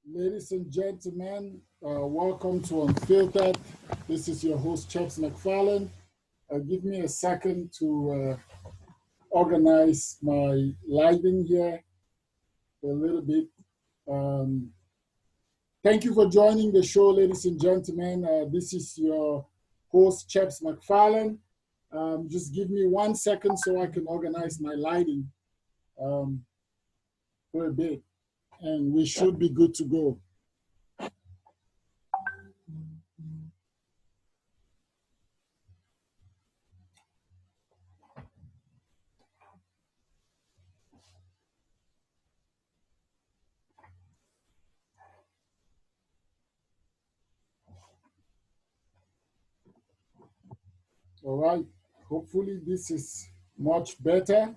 Ladies and gentlemen, welcome to Unfiltered. This is your host, Chaps McFarlane. Give me a second to organize my lighting here a little bit. Um, Thank you for joining the show, ladies and gentlemen. This is your host, Chaps McFarlane. Just give me 1 second so I can organize my lighting um, for a bit, and we should be good to go. All right. Hopefully this is much better.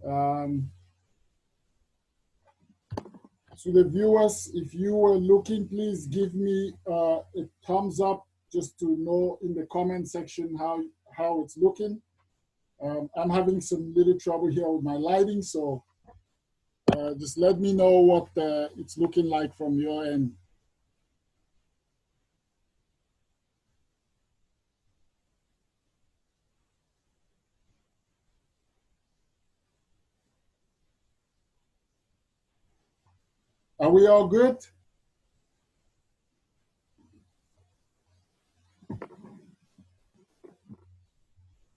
Um, to the viewers, if you were looking, please give me a thumbs up just to know in the comment section how it's looking. I'm having some little trouble here with my lighting, so just let me know what it's looking like from your end. Are we all good?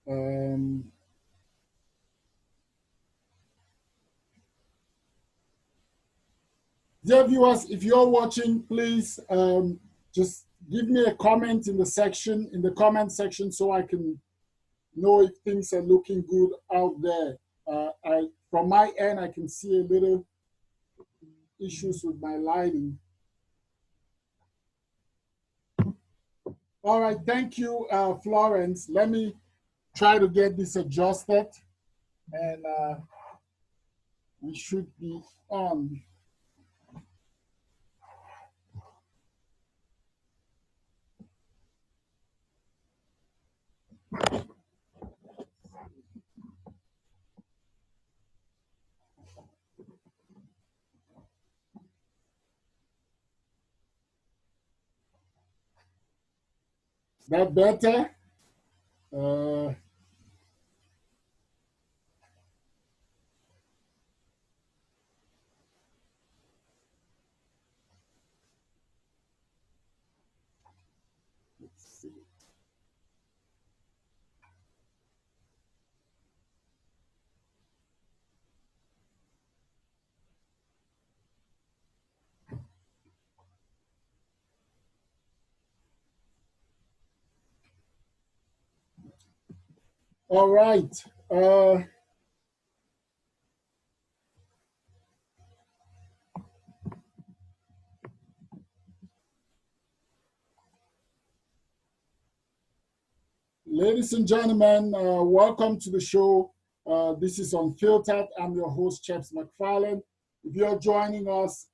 Um, Dear viewers, if you're watching, please just give me a comment in the comment section, so I can know if things are looking good out there. From my end, I can see a little issues with my lighting. All right, thank you, Florence. Let me try to get this adjusted, and we should be on. Is that better? Uh, let's All right. Uh, Ladies and gentlemen, welcome to the show. This is Unfiltered. I'm your host, Chaps McFarlane. If you're joining us,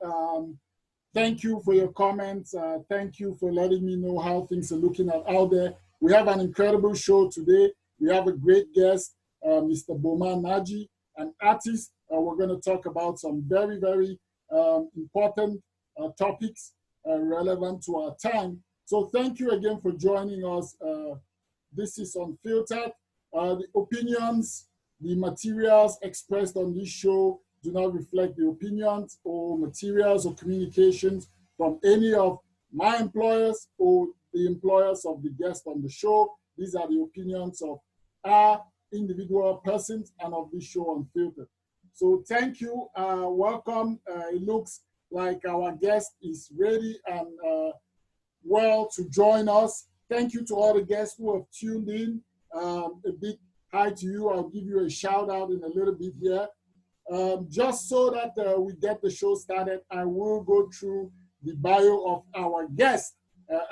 thank you for your comments. Thank you for letting me know how things are looking out there. We have an incredible show today. We have a great guest, Mr. Boma Nnaji, an artist. We're going to talk about some very, very important topics relevant to our time. So thank you again for joining us. This is Unfiltered. The opinions, the materials expressed on this show do not reflect the opinions or materials or communications from any of my employers or the employers of the guest on the show. These are the opinions of our individual persons and of this show Unfiltered. So thank you. Welcome. It looks like our guest is ready and well to join us. Thank you to all the guests who have tuned in. A big hi to you. I'll give you a shout out in a little bit here. Just so that we get the show started, I will go through the bio of our guest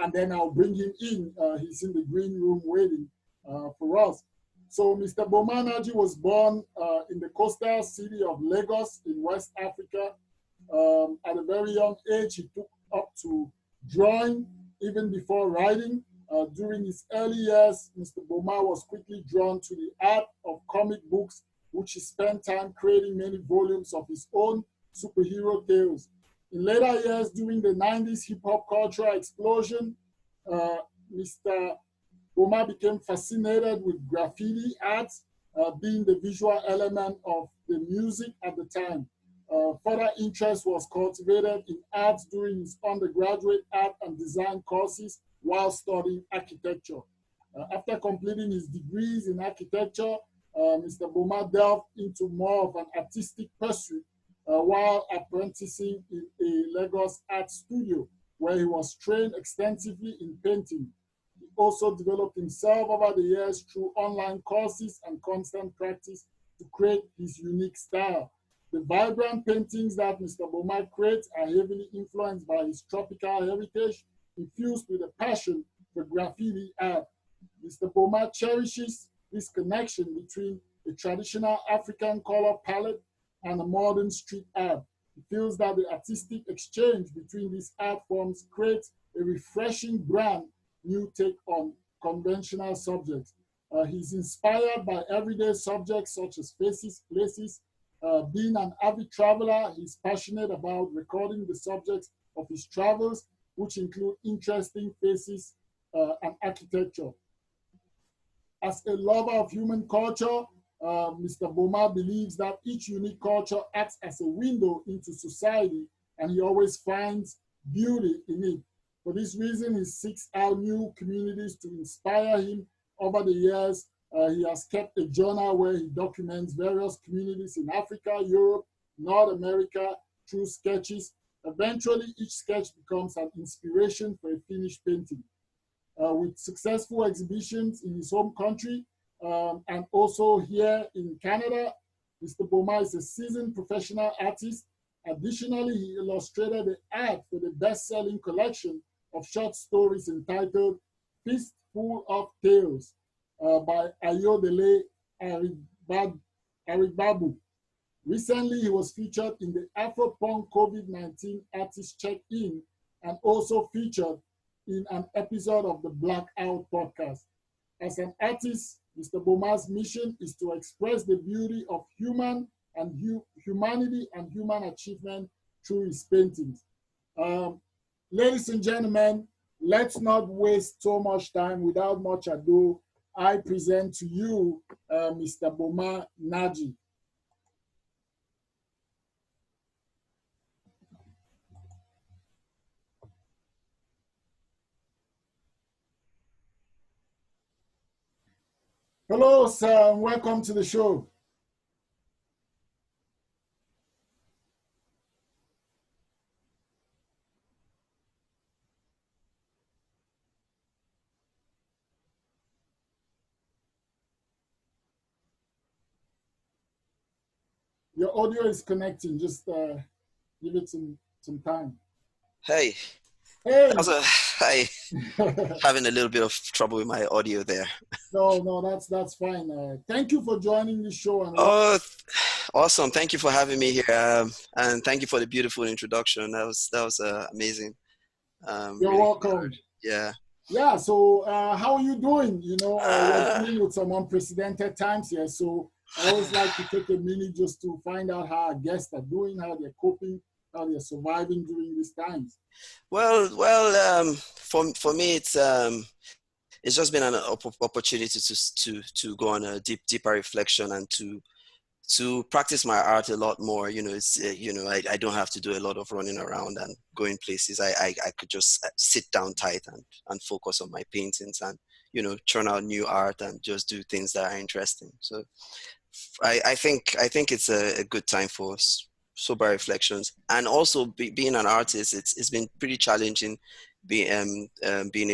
and then I'll bring him in. He's in the green room waiting for us. So Mr. Boma Nnaji was born in the coastal city of Lagos in West Africa. At a very young age, he took up to drawing even before writing. During his early years, Mr. Boma was quickly drawn to the art of comic books, which he spent time creating many volumes of his own superhero tales. In later years, during the 90s hip hop cultural explosion, uh, Mr. Boma became fascinated with graffiti art, being the visual element of the music at the time. Further interest was cultivated in art during his undergraduate art and design courses while studying architecture. After completing his degrees in architecture, Mr. Boma delved into more of an artistic pursuit while apprenticing in a Lagos art studio, where he was trained extensively in painting. He also developed himself over the years through online courses and constant practice to create his unique style. The vibrant paintings that Mr. Boma creates are heavily influenced by his tropical heritage, infused with a passion for graffiti art. Mr. Boma cherishes this connection between a traditional African color palette and a modern street art. He feels that the artistic exchange between these art forms creates a refreshing brand new take on conventional subjects. He's inspired by everyday subjects such as faces, places. Being an avid traveler, he's passionate about recording the subjects of his travels, which include interesting faces and architecture. As a lover of human culture, Mr. Boma believes that each unique culture acts as a window into society, and he always finds beauty in it. For this reason, he seeks out new communities to inspire him. Over the years, he has kept a journal where he documents various communities in Africa, Europe, North America through sketches. Eventually, each sketch becomes an inspiration for a finished painting. With successful exhibitions in his home country and also here in Canada. Mr. Boma is a seasoned professional artist. Additionally, he illustrated the art for the best-selling collection of short stories entitled Fistful of Tales by Ayodele Arigbabu. Recently, he was featured in the Afropunk COVID-19 Artist Check-In and also featured in an episode of the Blackout podcast. As an artist, Mr. Boma's mission is to express the beauty of humanity and human achievement through his paintings. Um, Ladies and gentlemen, let's not waste so much time. Without much ado, I present to you Mr. Boma Nnaji. Hello, sir. Welcome to the show. Your audio is connecting. Just give it some time. Hey, that Hey. was hi. Having a little bit of trouble with my audio there. No, that's fine. Thank you for joining the show and Oh, awesome! Thank you for having me here, and thank you for the beautiful introduction. That was amazing. you're Really honored. welcome. Yeah. Yeah, so how are you doing? We're Uh, dealing with some unprecedented times here, so I always like to take a minute just to find out how our guests are doing, how they're coping, how they're surviving during these times. for me, it's just been an opportunity to go on a deeper reflection and to practice my art a lot more. I don't have to do a lot of running around and going places. I could just sit down tight and focus on my paintings and churn out new art and just do things that are interesting. So I think it's a good time for sober reflections, and also being an artist. It's been pretty challenging being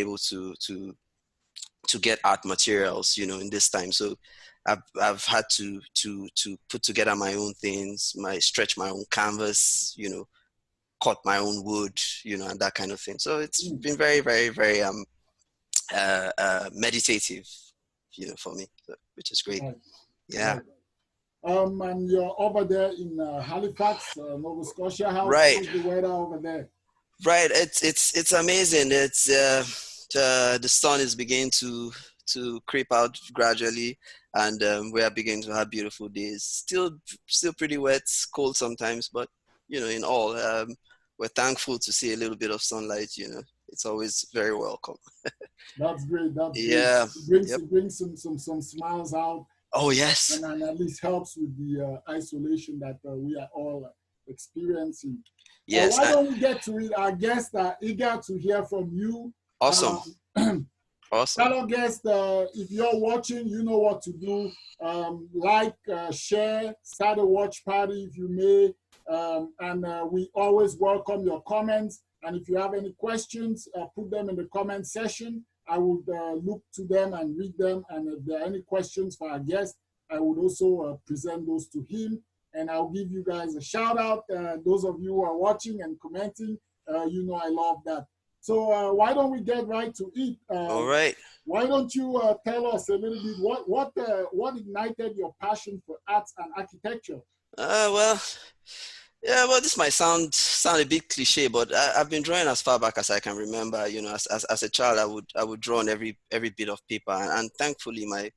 able to get art materials, in this time. So I've had to put together my own things, stretch my own canvas, cut my own wood, and that kind of thing. So it's Mm, been very, very, very meditative, for me, which is great. right, Yeah. right. And you're over there in Halifax, Nova Scotia. Right. How's the weather over there? Right. It's amazing. The sun is beginning to creep out gradually, and we are beginning to have beautiful days. Still pretty wet, cold sometimes, but in all, we're thankful to see a little bit of sunlight. It's always very welcome. That's great. That's great. Yeah. Yep. It brings some smiles out, Oh yes. and at least helps with the isolation that we are all experiencing. Yes. Why don't we get to it? Our guests are eager to hear from you. Awesome. Awesome. Fellow guests, if you're watching, you know what to do. Like, share, start a watch party if you may. And we always welcome your comments. And if you have any questions, put them in the comment section. I would look to them and read them. And if there are any questions for our guest, I would also present those to him. And I'll give you guys a shout out. Those of you who are watching and commenting, I love that. So why don't we get right to it? All right. Why don't you tell us a little bit what ignited your passion for arts and architecture? Well, yeah, well, this might sound a bit cliche, but I've been drawing as far back as I can remember. As a child, I would draw on every bit of paper, and thankfully, my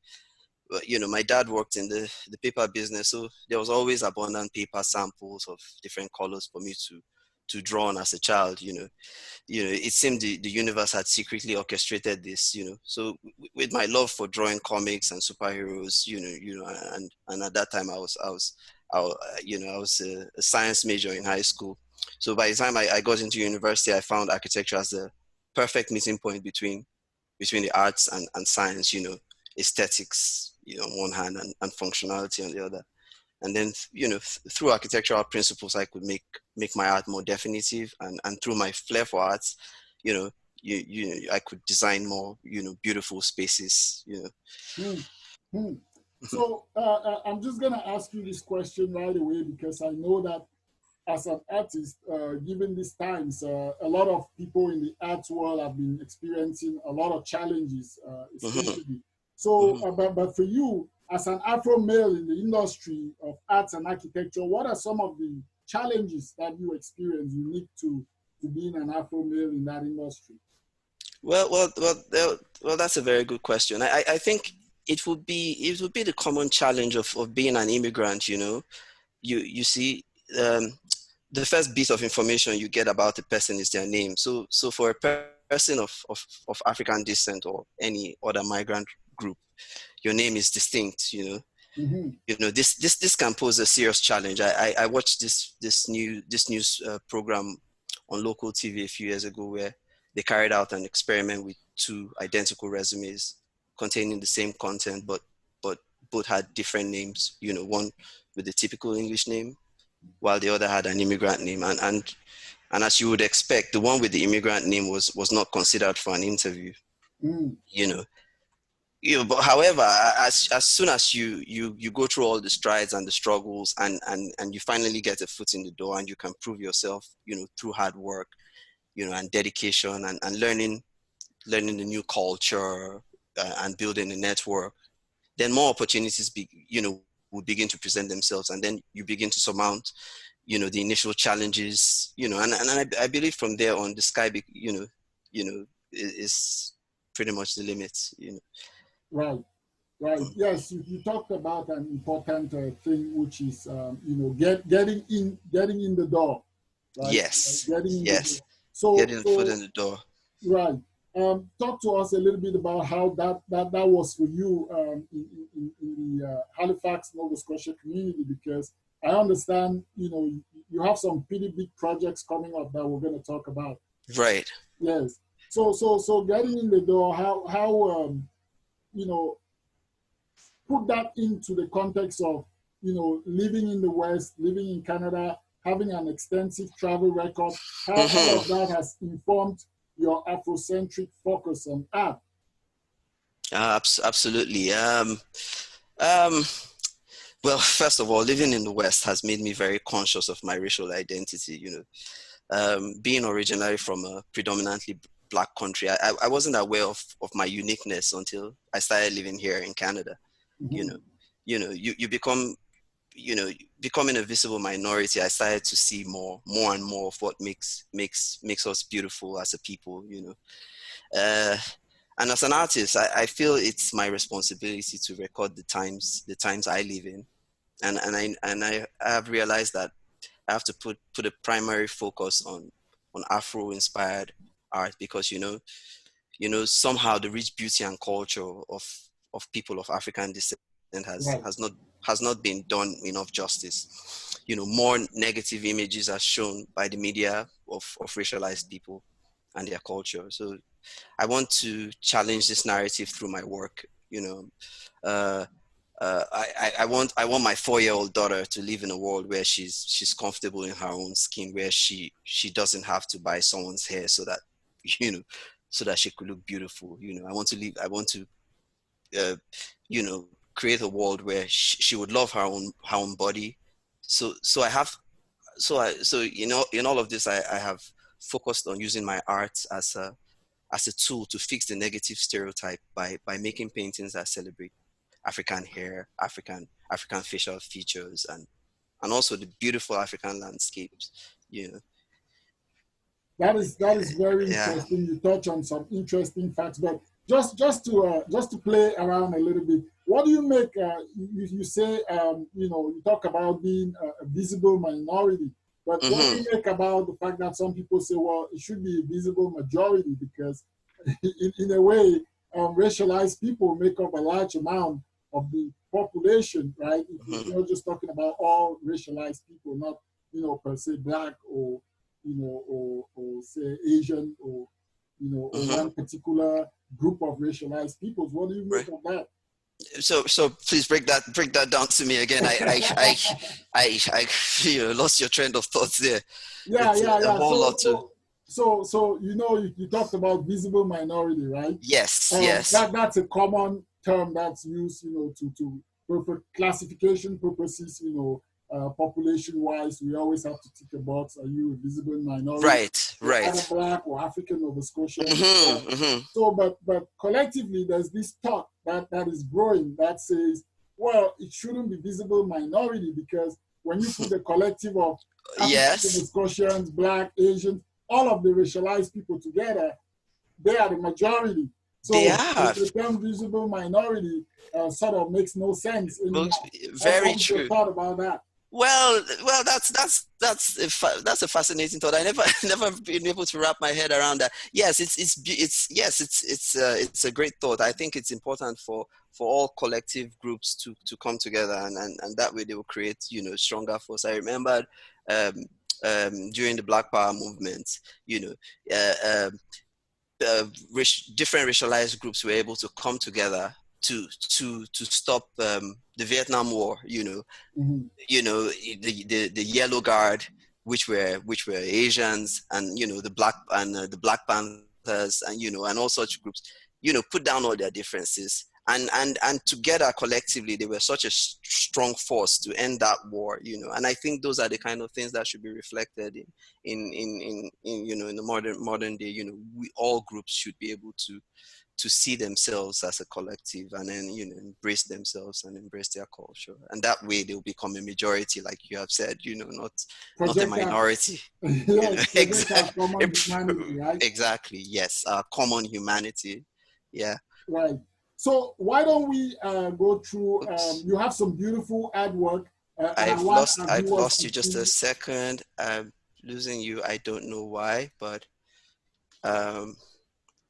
dad worked in the paper business, so there was always abundant paper samples of different colors for me to draw on as a child. It seemed the universe had secretly orchestrated this. So with my love for drawing comics and superheroes, and at that time I was a science major in high school. So by the time I got into university, I found architecture as the perfect meeting point between the arts and science. Aesthetics, on one hand, and functionality on the other. And then through architectural principles, I could make my art more definitive, and through my flair for arts, you know I could design more beautiful spaces. Hmm. Hmm. So I'm just gonna ask you this question right away because I know that as an artist, given these times, a lot of people in the arts world have been experiencing a lot of challenges, Mm-hmm. especially. So, Mm-hmm. but for you, as an Afro male in the industry of arts and architecture, what are some of the challenges that you experience unique to being an Afro male in that industry? Well, that's a very good question. I think it would be the common challenge of being an immigrant. You see, the first bit of information you get about a person is their name. So for a person of African descent or any other migrant group, your name is distinct. Mm-hmm. This can pose a serious challenge. I watched this news program on local TV a few years ago where they carried out an experiment with two identical resumes containing the same content, but both had different names. One with the typical English name, while the other had an immigrant name. And as you would expect, the one with the immigrant name was not considered for an interview. Mm. You know, But however, as soon as you go through all the strides and the struggles, and you finally get a foot in the door, and you can prove yourself, through hard work, and dedication, and learning the new culture, and building a network, then more opportunities will begin to present themselves, and then you begin to surmount, the initial challenges, and I believe from there on, the sky is pretty much the limit. Right. Right. Yes, you talked about an important thing, which is getting in the door, right? Yes, Getting in the door. yes, So getting the foot so in the door. right. Talk to us a little bit about how that was for you in the Halifax, Nova Scotia community, because I understand you have some pretty big projects coming up that we're going to talk about. Right. Yes. So getting in the door, how you know put that into the context of living in the West, living in Canada, having an extensive travel record, how all of Mm-hmm. that has informed your Afrocentric focus on art. Absolutely. Um, well, first of all, living in the West has made me very conscious of my racial identity. Being originally from a predominantly Black country, I wasn't aware of my uniqueness until I started living here in Canada. You Mm-hmm. know, you become, becoming a visible minority. I started to see more and more of what makes us beautiful as a people. Uh, and as an artist, I feel it's my responsibility to record the times I live in, and I have realized that I have to put a primary focus on Afro-inspired art, because somehow the rich beauty and culture of people of African descent has Right. has not has not been done enough justice. More negative images are shown by the media of racialized people and their culture. So I want to challenge this narrative through my work. Uh, I want my 4-year-old daughter to live in a world where she's comfortable in her own skin, where she doesn't have to buy someone's hair so that you know so that she could look beautiful. I want to uh, create a world where she would love her own body. So in all of this, I have focused on using my art as a tool to fix the negative stereotype by making paintings that celebrate African hair, African facial features, and also the beautiful African landscapes. You know, That is very yeah. interesting. You touch on some interesting facts, but just to play around a little bit, what do you make? You say you talk about being a visible minority, but what do Mm-hmm. you make about the fact that some people say, well, it should be a visible majority because in a way, racialized people make up a large amount of the population, right? If Mm-hmm. you're just talking about all racialized people, not per se black or or say Asian or Mm-hmm. one particular group of racialized peoples. What do you make Right. of that? So please break that down to me again. I lost your trend of thoughts there. Yeah, It's yeah, a yeah. whole So lot to. so you talked about visible minority, right? Yes, yes. That's a common term that's used, for classification purposes, population wise. We always have to tick a box. Are you a visible minority? Right, You're either right. black or African Nova Scotian. Mm-hmm. Mm-hmm. So, but collectively, there's this thought that is growing that says, well, it shouldn't be visible minority because when you put the collective of African Nova Yes, Scotians, Black, Asians, all of the racialized people together, they are the majority. they So are. the term visible minority sort of makes no sense Books, anymore. very What was your true. thought about that? Well, that's a fascinating thought. I never never been able to wrap my head around that. Yes, it's a great thought. I think it's important for all collective groups to come together, and that way they will create stronger force. I remember um, during the Black Power movement, you know, uh, um, different racialized groups were able to come together to stop the Vietnam War. Mm-hmm. The yellow guard, which were Asians, and the Black Panthers, and all such groups, put down all their differences and together collectively they were such a strong force to end that war, and I think those are the kind of things that should be reflected in in the modern day. We all groups should be able to see themselves as a collective, and then embrace themselves and embrace their culture, and that way they'll become a majority, like you have said, not a minority. Yes, project our Exactly. common humanity, right? Exactly, yes, our common humanity. Yeah. Right. So why don't we go through, Oops. you have some beautiful artwork, and I I've want lost our I've viewers lost to you just a see. second. I'm losing you. I don't know why, but um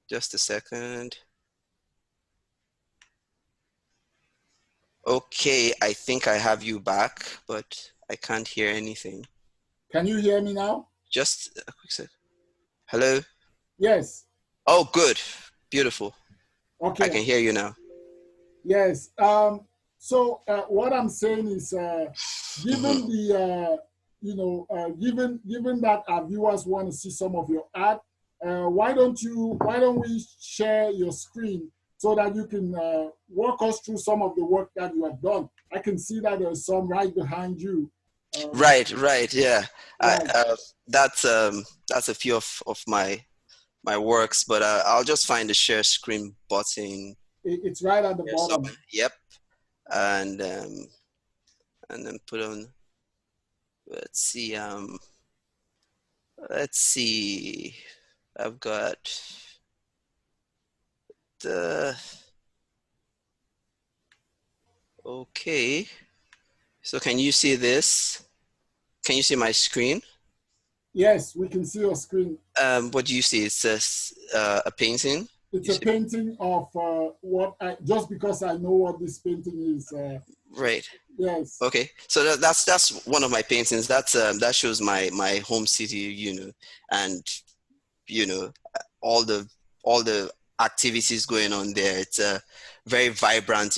just a second. Okay, I think I have you back, but I can't hear anything. Can you hear me now? Just a quick sec. Hello? Yes. Oh, good. Beautiful. I Okay. can hear you now. Yes. So what I'm saying is, given Mhm. the, given that our viewers want to see some of your art, why don't we share your screen so that you can walk us through some of the work that you have done? I can see that there's some right behind you. Right, yeah. I, Right. that's a few of my works, but I'll just find the share screen button It's right at the here bottom. somewhere. Yep. And and then put on, let's see, let's see. I've got the, okay. So can you see this? Can you see my screen? Yes, we can see your screen. What do you see? It says a painting. It's You a see? painting of just because I know what this painting is. Right. Yes. Okay. So that's one of my paintings. That shows my home city, and you know all the activities going on there. It's a very vibrant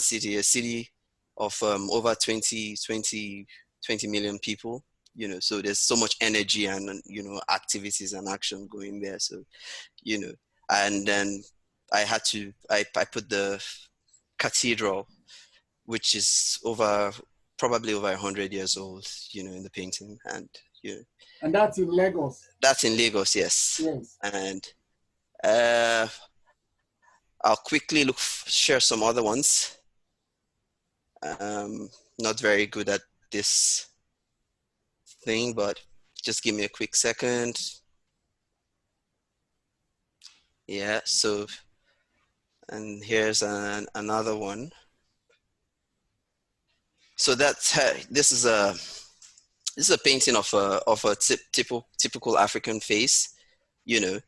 city, a city of over 20 million people. So there's so much energy and activities and action going there. So you know, and then I put the cathedral, which is probably over 100 years old, in the painting, and you know, And that's in Lagos. that's in Lagos, yes. Yes. And uh, I'll quickly share some other ones. Not very good at this thing, but just give me a quick second. Yeah, so, and here's another one. So this is a painting of a typical African face. You know,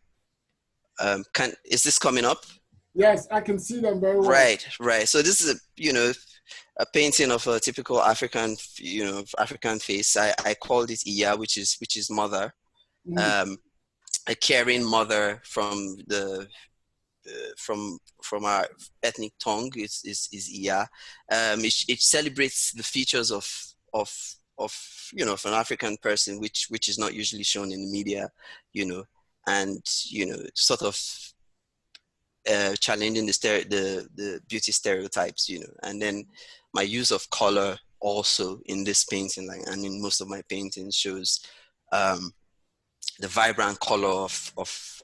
is this coming up? Yes, I can see them very well. Right. So this is a painting of a typical African face. I called it Iya, which is mother, Mm. um, a caring mother from our ethnic tongue is Iya. It celebrates the features of of of an African person, which is not usually shown in the media, and sort of challenging the beauty stereotypes, and then my use of color also in this painting, like, and in most of my paintings, shows um, the vibrant color of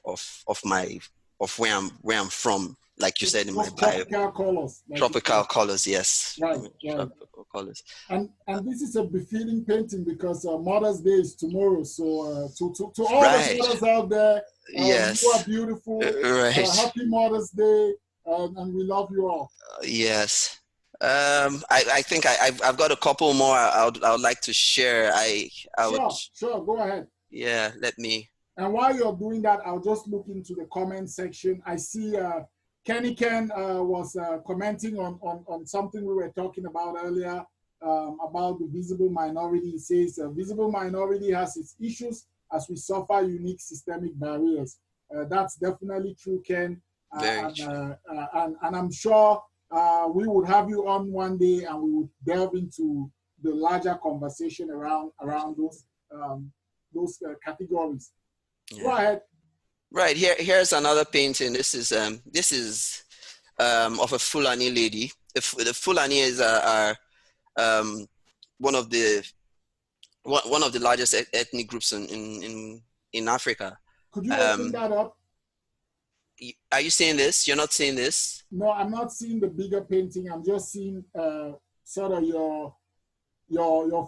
where I'm from, like you said in my Those bio. tropical colors, like you Tropical said. colors, yes. Right, right. Tropical colors. And this is a befitting painting because Mother's Day is tomorrow. So to all the Right. mothers out there, you are Yes. beautiful. Right. Happy Mother's Day, and we love you all. Yes. I think I've got a couple more I would like to share. I would, Sure, go ahead. yeah, let me. And while you're doing that, I'll just look into the comment section. I see Kenny Ken was commenting on something we were talking about earlier about the visible minority. He says, visible minority has its issues as we suffer unique systemic barriers. That's definitely true, Ken. Very true. And I'm sure we would have you on one day and we would delve into the larger conversation around those categories. Go Yeah. ahead. Right. Here's another painting. This is of a Fulani lady. The Fulani are one of the largest ethnic groups in Africa. Could you open that up? Are you seeing this? You're not seeing this? No, I'm not seeing the bigger painting. I'm just seeing sort of your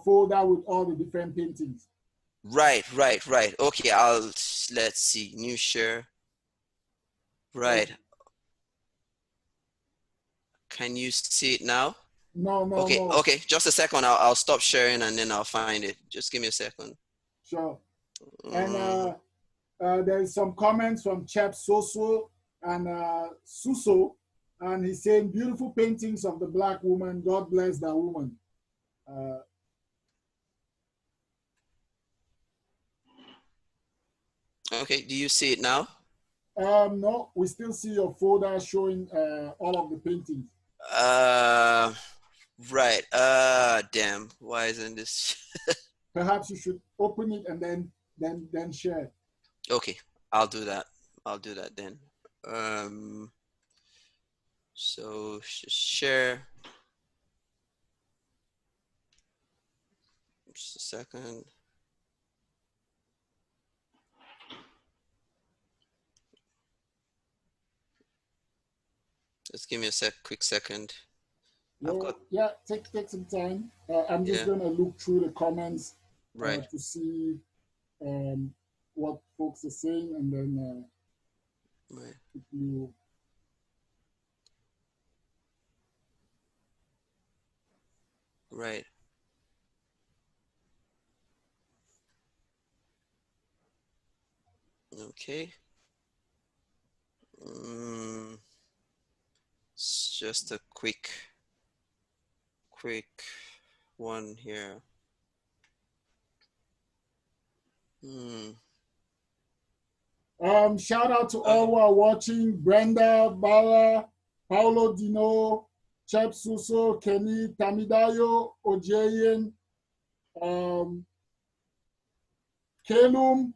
folder with all the different paintings. Right. Okay, let's see. New share. Right. Okay. Can you see it now? No. Okay. Just a second. I'll stop sharing and then I'll find it. Just give me a second. Sure. And there's some comments from Chep Soso and Suso, and he's saying beautiful paintings of the Black woman. God bless that woman. Okay. Do you see it now? No, we still see your folder showing all of the paintings. Right. Damn. Why isn't this? Perhaps you should open it and then share. Okay, I'll do that then. So share. Just a second. Just give me a quick second. Yeah, take some time. I'm just gonna look through the comments to see what folks are saying, and then if you. Right. Okay. It's just a quick one here. Shout out to all who are watching: Brenda, Bala, Paulo Dino, Chep Suso, Kenny, Tamidayo, Ojeyen, Kelum.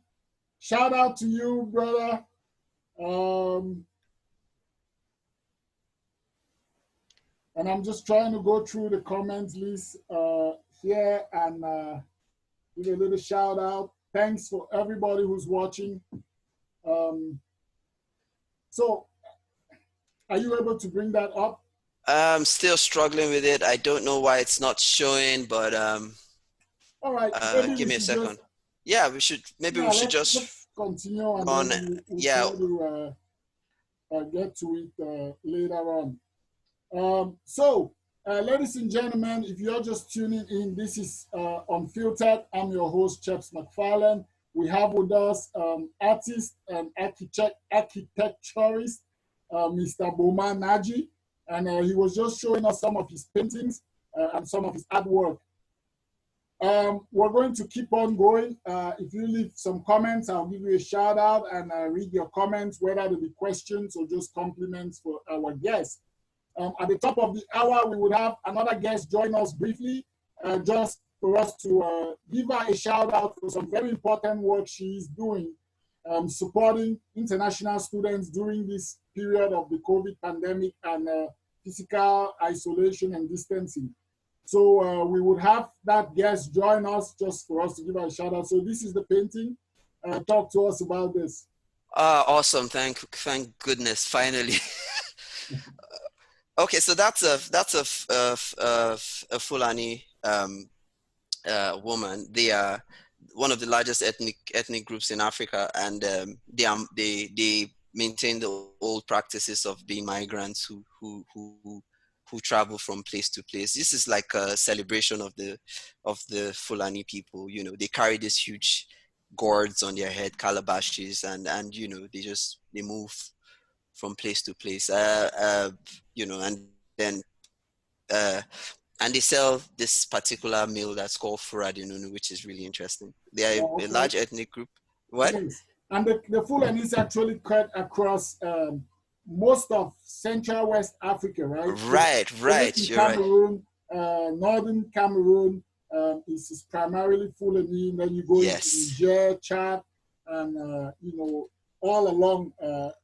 Shout out to you, brother. And I'm just trying to go through the comments list here and give a little shout out. Thanks for everybody who's watching. So, are you able to bring that up? I'm still struggling with it. I don't know why it's not showing, but all right. Give me a second. Yeah, we should. Maybe we should just continue and then we'll try to get to it later on. So, ladies and gentlemen, if you're just tuning in, this is Unfiltered. I'm your host, Chaps McFarlane. We have with us artist and architecturist, Mr. Boma Nnaji, and he was just showing us some of his paintings and some of his artwork. We're going to keep on going. If you leave some comments, I'll give you a shout out and read your comments, whether they be questions or just compliments for our guests. At the top of the hour, we would have another guest join us briefly, just for us to give her a shout out for some very important work she's doing, supporting international students during this period of the COVID pandemic and physical isolation and distancing. So we would have that guest join us just for us to give her a shout out. So this is the painting. Talk to us about this. Awesome. Thank goodness, finally. Okay, so that's a Fulani woman. They are one of the largest ethnic groups in Africa, and they maintain the old practices of being migrants who travel from place to place. This is like a celebration of the Fulani people. You know, they carry these huge gourds on their head, calabashes, and you know, they move from place to place, you know, and then and they sell this particular meal that's called furadinunu, which is really interesting. They are a large ethnic group. What? Yes. And the Fulani is actually cut across most of Central West Africa, right? Right. You're Cameroon, northern Cameroon is primarily Fulani. Then you go into Niger, Chad, and you know, all along,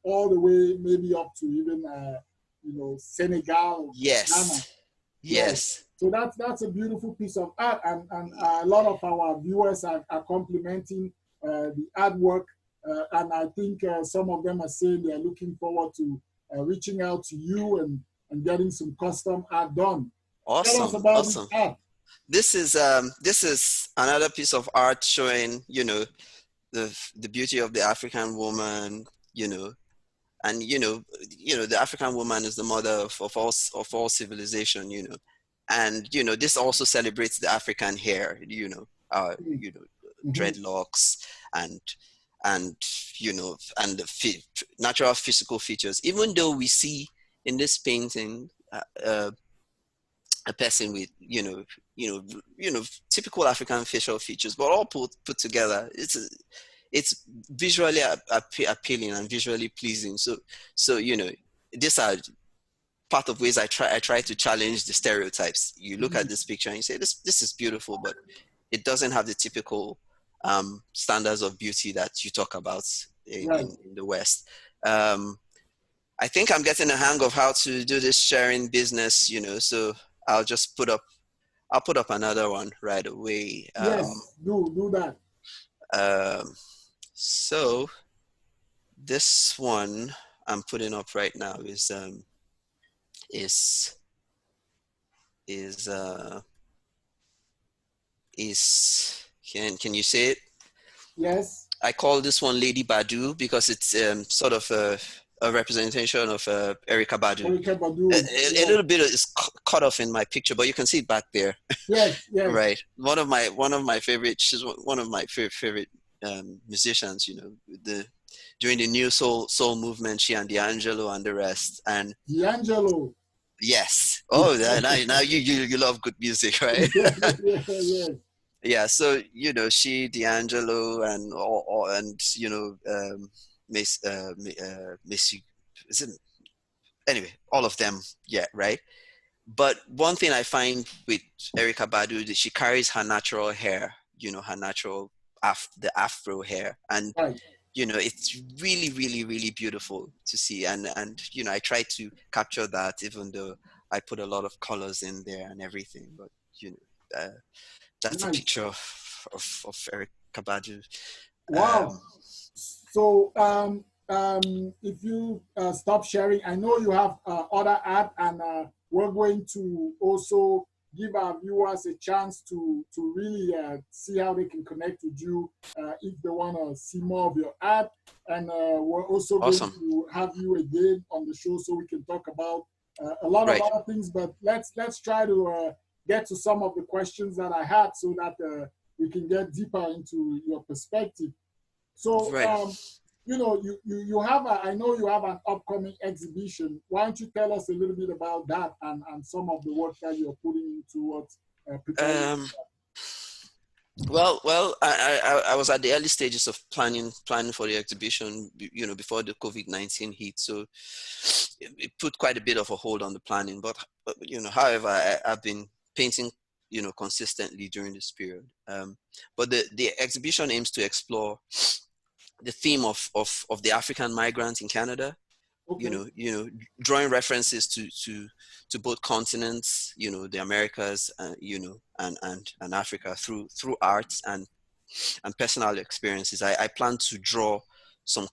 all the way maybe up to even Senegal, Ghana. Yes. Yes. Yes. So that's a beautiful piece of art, and a lot of our viewers are complimenting the artwork, and I think some of them are saying they are looking forward to reaching out to you and getting some custom art done. Tell us Awesome. about this Awesome. art. This is another piece of art showing, the beauty of the African woman, and the African woman is the mother of all civilization, and this also celebrates the African hair, Mm-hmm. dreadlocks and and and the natural physical features. Even though we see in this painting a person with typical African facial features, but all put together, it's visually appealing and visually pleasing. So these are part of ways I try to challenge the stereotypes. You look at this picture and you say this is beautiful, but it doesn't have the typical standards of beauty that you talk about Right. in the West. I think I'm getting a hang of how to do this sharing business, so I'll just put up another one right away. Yes, do that. Um, so this one I'm putting up right now is is uh, is can you say it? Yes. I call this one Lady Badu because it's sort of a representation of Erykah Badu. Erykah Badu. A little bit is cut off in my picture, but you can see it back there. Yes, yes. Right. One of my favorite. She's one of my favorite musicians. During the new soul movement, she and D'Angelo and the rest. And D'Angelo. yes. Oh, now you love good music, right? Yeah. Yeah. So she, D'Angelo, and Miss. Is it, anyway, all of them. Yeah. Right. But one thing I find with Erykah Badu is she carries her natural hair, her natural the afro hair, and Right. it's really, really, really beautiful to see. And I try to capture that, even though I put a lot of colors in there and everything. But uh, that's a Nice. picture of Erykah Badu. Wow. So if you stop sharing, I know you have other art, and we're going to also give our viewers a chance to really see how they can connect with you if they want to see more of your art. And we're also Awesome. going to have you again on the show so we can talk about a lot of other things. But let's try to get to some of the questions that I had so that we can get deeper into your perspective. So, you have I know you have an upcoming exhibition. Why don't you tell us a little bit about that and some of the work that you're putting towards preparing? Well, I was at the early stages of planning for the exhibition, before the COVID-19 hit. So it put quite a bit of a hold on the planning. But however, I've been painting, consistently during this period. But the exhibition aims to explore the theme of the African migrant in Canada. Okay. Drawing references to both continents, the Americas, and Africa through art and personal experiences. I plan to draw some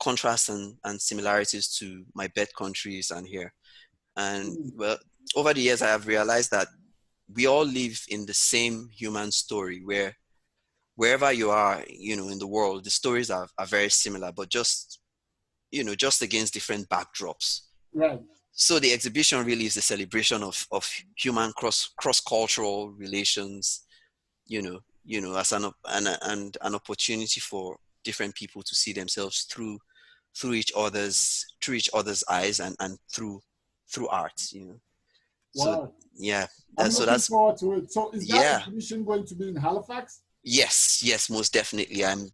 contrasts and similarities to my birth countries and here. And well, over the years, I have realized that we all live in the same human story, where wherever you are, in the world, the stories are very similar, but just against different backdrops. Right. So the exhibition really is a celebration of human cross-cultural relations, as an opportunity for different people to see themselves through each other's eyes and through art. So Wow. yeah, I'm so looking that's forward to it. So is that yeah. exhibition going to be in Halifax? Yes, most definitely. I'm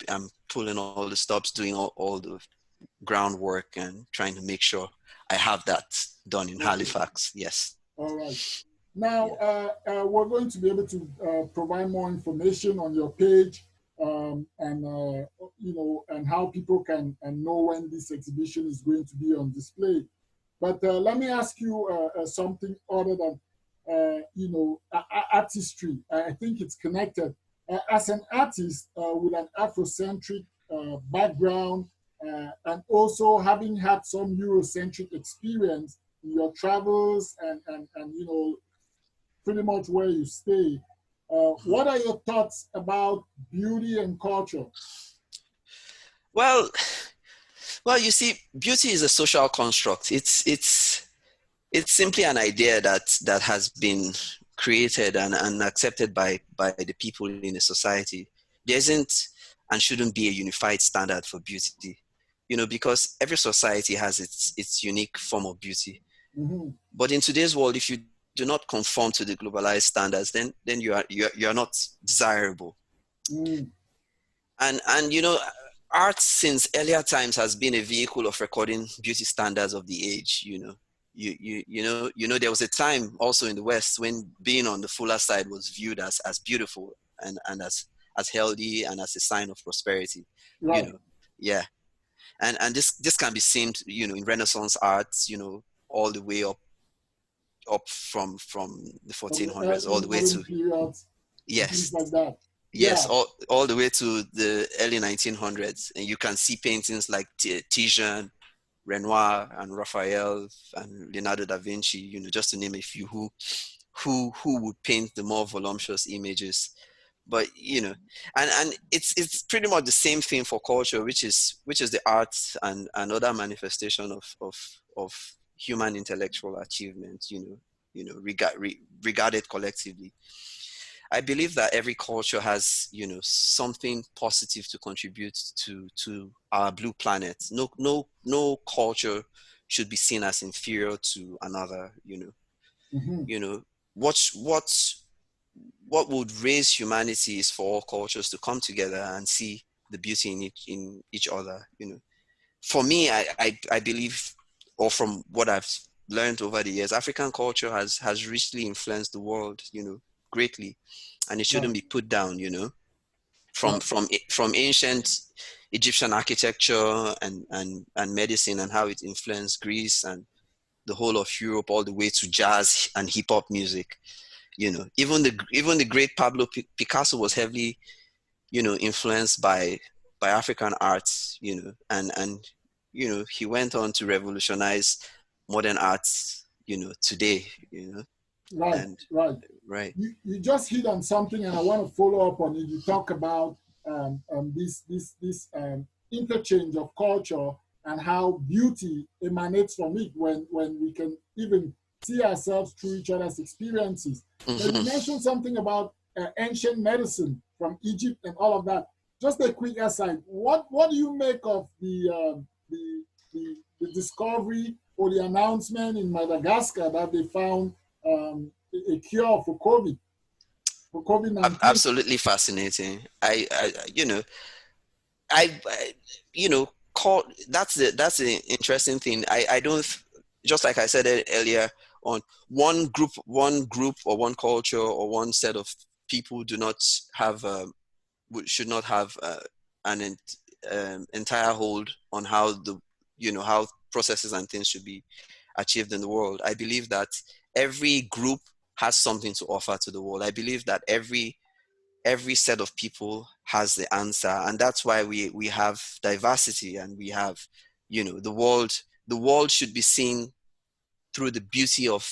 pulling all the stops, doing all the groundwork, and trying to make sure I have that done in Halifax. Yes. All right. Now, Yeah. we're going to be able to provide more information on your page, and and how people can know when this exhibition is going to be on display. But let me ask you something other than, artistry. I think it's connected. As an artist with an Afrocentric background, and also having had some Eurocentric experience in your travels and pretty much where you stay, Mhm. what are your thoughts about beauty and culture? Well, well, you see, beauty is a social construct. It's simply an idea that has been created and accepted by the people in a society. There isn't and shouldn't be a unified standard for beauty, because every society has its unique form of beauty. Mm-hmm. But in today's world, if you do not conform to the globalized standards, then you are not desirable. Mm, And art since earlier times has been a vehicle of recording beauty standards of the age. There was a time also in the West when being on the fuller side was viewed as beautiful and as healthy and as a sign of prosperity. you right. know yeah. And this can be seen in Renaissance arts, all the way up from the From the 1400s all early the way modern to, periods and things yes. like that. Yes, Yeah, all the way to the early 1900s, and you can see paintings like Titian, Renoir, and Raphael, and Leonardo da Vinci. Just to name a few, who would paint the more voluptuous images. But and it's pretty much the same thing for culture, which is the arts and other manifestation of human intellectual achievement. Regarded collectively. I believe that every culture has, something positive to contribute to our blue planet. No culture should be seen as inferior to another. hmm, You know, what would raise humanity is for all cultures to come together and see the beauty in each other. For me, I believe, or from what I've learned over the years, African culture has richly influenced the world, greatly, and it shouldn't right, be put down. From right, from from ancient Egyptian architecture and medicine and how it influenced Greece and the whole of Europe, all the way to jazz and hip hop music. Even the great Pablo Picasso was heavily, influenced by African arts. He went on to revolutionize modern arts, today. right, And right. right. You just hit on something, and I want to follow up on it. You talk about this interchange of culture and how beauty emanates from it when we can even see ourselves through each other's experiences. Now, you Mhm. mentioned something about ancient medicine from Egypt and all of that. Just a quick aside. What do you make of the discovery or the announcement in Madagascar that they found a cure for COVID-19? Absolutely fascinating. I call that's the interesting thing. I don't, just like I said earlier on, one group or one culture or one set of people do not have should not have an entire hold on how processes and things should be achieved in the world. I believe that every group has something to offer to the world. I believe that every set of people has the answer, and that's why we have diversity, and we have, the world should be seen through the beauty of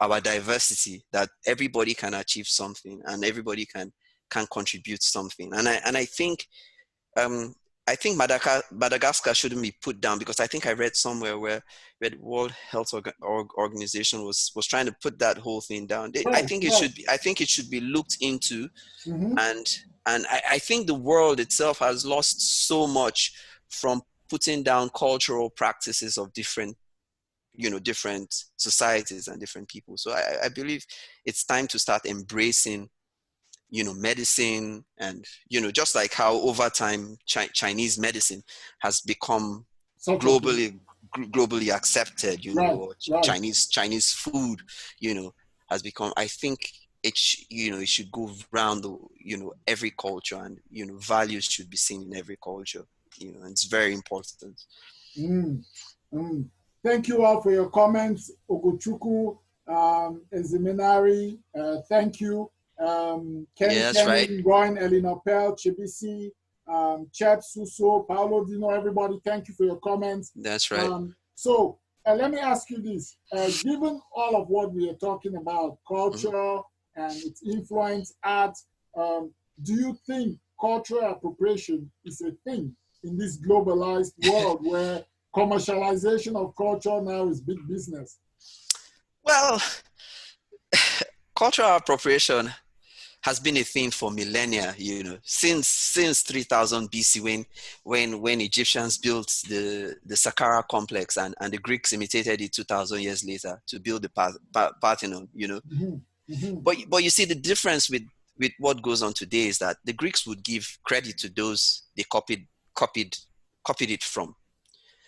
our diversity, that everybody can achieve something and everybody can contribute something. And I think Madagascar shouldn't be put down, because I think I read somewhere where the World Health Organization was trying to put that whole thing down. I Right, think it right. should be I think it should be looked into. Mm-hmm. And I think the world itself has lost so much from putting down cultural practices of different societies and different people. So I believe it's time to start embracing, medicine, and just like how over time Chinese medicine has become Such a thing. globally accepted, Right, or right. Chinese food, you know, has become. I think it should go around the, every culture, and values should be seen in every culture. And it's very important. Mm, mm. Thank you all for your comments. Ogochuku, Ezimenari, thank you. Kenny Yeah, that's Kenny, right. Ngoin, Elinor Pell, Chibisi, Chet Suso, Paolo Dino, everybody, thank you for your comments. That's right. So let me ask you this. Given all of what we are talking about, culture and its influence, art, do you think cultural appropriation is a thing in this globalized world where commercialization of culture now is big business? Well, cultural appropriation has been a thing for millennia, since 3000 BC when Egyptians built the Saqqara complex and the Greeks imitated it 2000 years later to build the Parthenon, Mm-hmm. Mm-hmm. But you see the difference with what goes on today is that the Greeks would give credit to those they copied it from.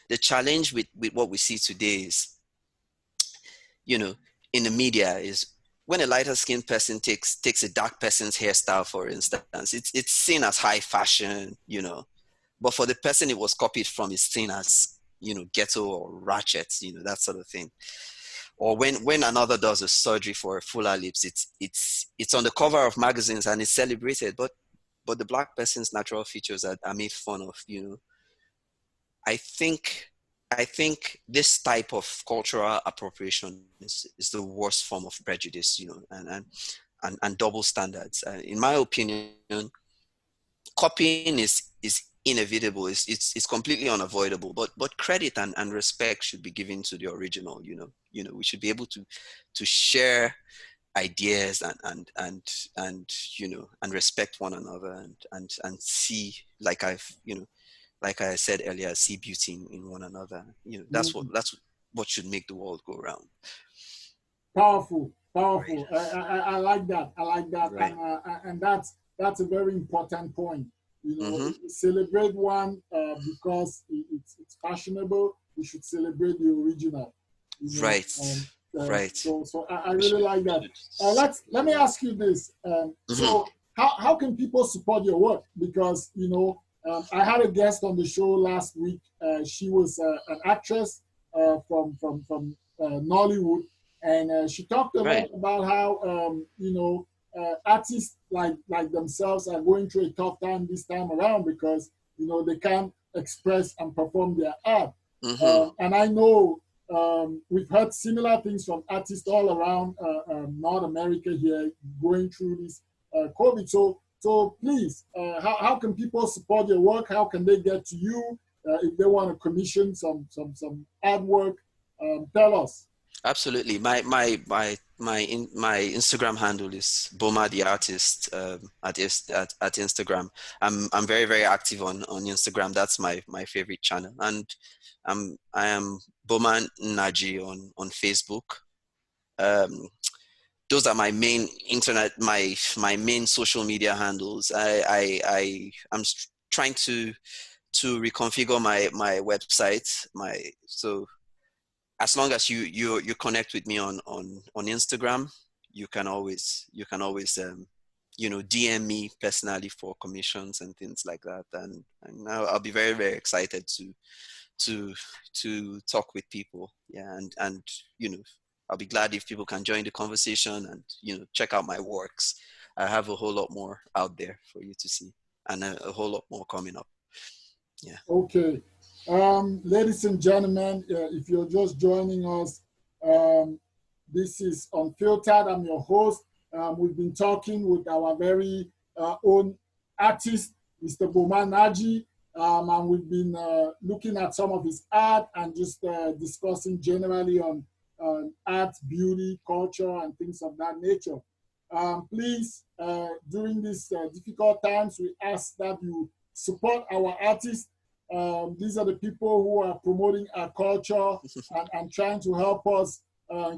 The challenge with what we see today is, in the media is when a lighter skinned person takes a dark person's hairstyle, for instance, it's seen as high fashion, but for the person it was copied from, it's seen as, ghetto or ratchet, that sort of thing. Or when another does a surgery for a fuller lips, it's on the cover of magazines and it's celebrated, but the black person's natural features are made fun of, I think this type of cultural appropriation is the worst form of prejudice, and double standards. In my opinion, copying is inevitable. It's completely unavoidable. But credit and respect should be given to the original. We should be able to share ideas and respect one another and see, like I said earlier, see beauty in one another. That's what should make the world go round. Powerful, powerful. Right. I like that. I like that, Right. And that's a very important point. Mm-hmm. Celebrate one because it's fashionable. We should celebrate the original. Right. Right. So I really like that. Let me ask you this. So how can people support your work? Because I had a guest on the show last week. She was an actress from Nollywood, and she talked about how artists like themselves are going through a tough time this time around because they can't express and perform their art. And I know we've heard similar things from artists all around North America here going through this COVID. So please, how can people support your work? How can they get to you if they want to commission some artwork? Tell us. Absolutely. My Instagram handle is Boma the artist at Instagram. I'm very, very active on Instagram. That's my favorite channel. And I am Boma Nnaji on Facebook. Those are my main my main social media handles. I'm trying to reconfigure my website. So as long as you connect with me on Instagram, you can always DM me personally for commissions and things like that. And I'll be very, very excited to talk with people. Yeah, and I'll be glad if people can join the conversation and check out my works. I have a whole lot more out there for you to see, and a whole lot more coming up. Yeah. Okay. Ladies and gentlemen, if you're just joining us, this is Unfiltered. I'm your host. We've been talking with our very own artist, Mr. Boma Nnaji, and we've been looking at some of his art and just discussing generally on art, beauty, culture, and things of that nature. Please, during these difficult times, we ask that you support our artists. These are the people who are promoting our culture and trying to help us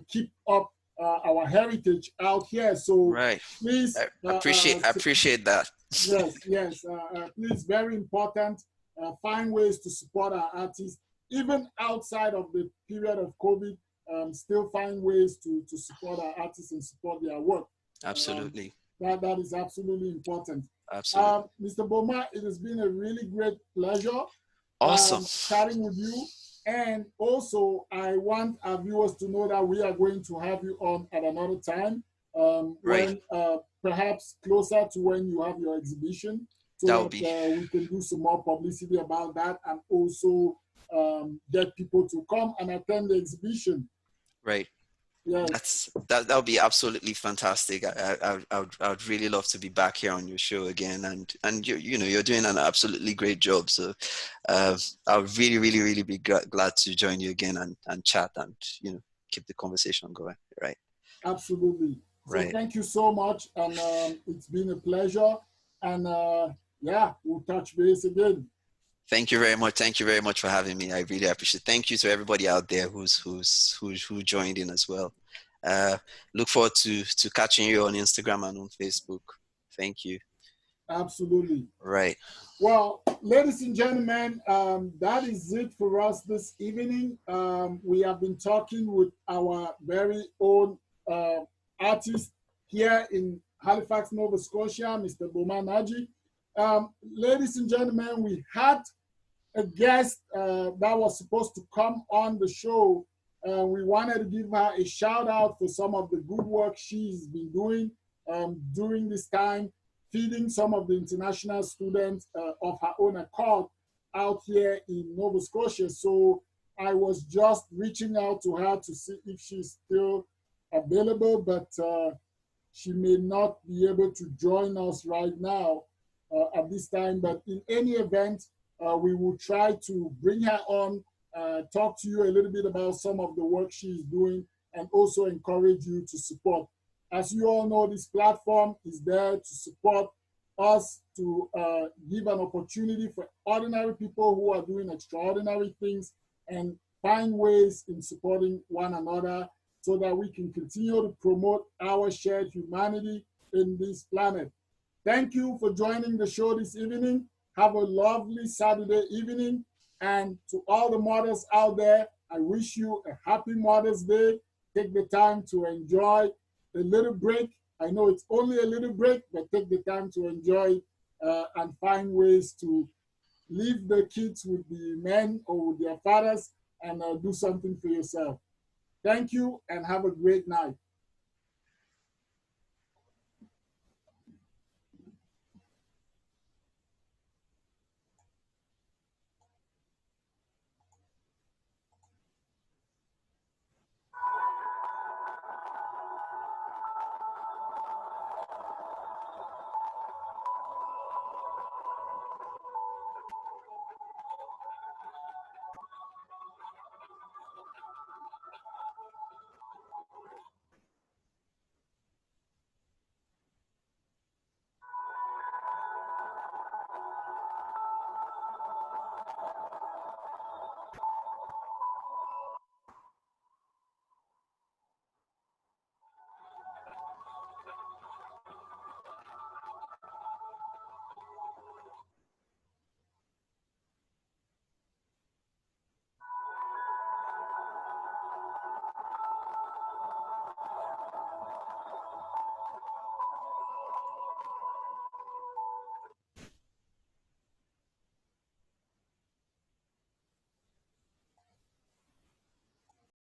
keep up our heritage out here. So please, I appreciate that. Yes. Please, very important. Find ways to support our artists, even outside of the period of COVID. Still find ways to support our artists and support their work. Absolutely. That is absolutely important. Absolutely. Mr. Boma, it has been a really great pleasure Awesome. chatting with you. And also, I want our viewers to know that we are going to have you on at another time, Right. when perhaps closer to when you have your exhibition, so That would be that we can do some more publicity about that, and also get people to come and attend the exhibition. right. Yes, That would be absolutely fantastic. I would really love to be back here on your show again, and you know you're doing an absolutely great job. So I would really be glad to join you again and chat and you know keep the conversation going. Right, absolutely. So right. thank you so much, and it's been a pleasure. And yeah, we'll touch base again. Thank you very much. Thank you very much for having me. I really appreciate it. Thank you to everybody out there who joined in as well. Uh, Look forward to catching you on Instagram and on Facebook. Thank you. Absolutely. Right. Well, ladies and gentlemen, that is it for us this evening. We have been talking with our very own uh, artist here in Halifax, Nova Scotia, Mr. Boma Nnaji. Ladies and gentlemen, we had a guest that was supposed to come on the show. We wanted to give her a shout out for some of the good work she's been doing during this time, feeding some of the international students of her own accord out here in Nova Scotia. So I was just reaching out to her to see if she's still available, but she may not be able to join us right now at this time. But in any event, we will try to bring her on, talk to you a little bit about some of the work she's doing, and also encourage you to support. As you all know, this platform is there to support us, to give an opportunity for ordinary people who are doing extraordinary things and find ways in supporting one another so that we can continue to promote our shared humanity in this planet. Thank you for joining the show this evening. Have a lovely Saturday evening. And to all the mothers out there, I wish you a happy Mother's Day. Take the time to enjoy a little break. I know it's only a little break, but take the time to enjoy and find ways to leave the kids with the men or with their fathers and do something for yourself. Thank you and have a great night.